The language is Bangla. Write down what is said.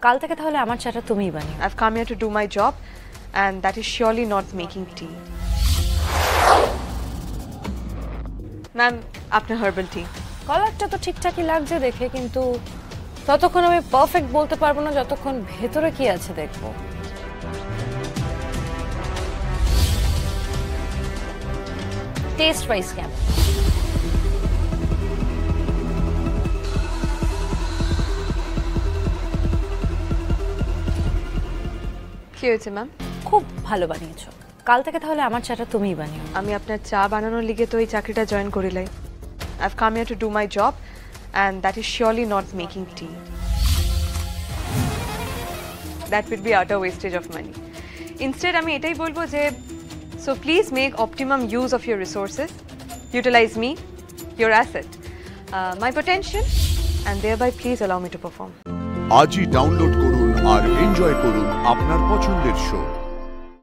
কাল থেকে তাহলে আমার চাটা তুমিই বানিও। I've come here to do my job and that is surely not making tea. Ma'am, আপনার হার্বাল টি। কালারটা তো ঠিকঠাকই লাগছে দেখে, কিন্তু ততক্ষণ আমি পারফেক্ট বলতে পারবো না যতক্ষণ ভেতরে কি আছে দেখবো। টেস্ট ওয়াইজ কেমন? কি হয়েছে ম্যাম? খুব ভালো বানিয়েছো। কাল থেকে তাহলে আমার চাটা তুমিই বানিও। আমি আপনার চা বানানোর লিগে তো এই চাকরিটা join করিলাই। I've come here to do my job and that is surely not making tea. That would be utter wastage of money. Instead আমি এটাই বলবো যে so please make optimum use of your resources, utilize me, your asset, my potential and thereby please allow me to perform. আজই ডাউনলোড করুন আর এনজয় করুন আপনার পছন্দের শো।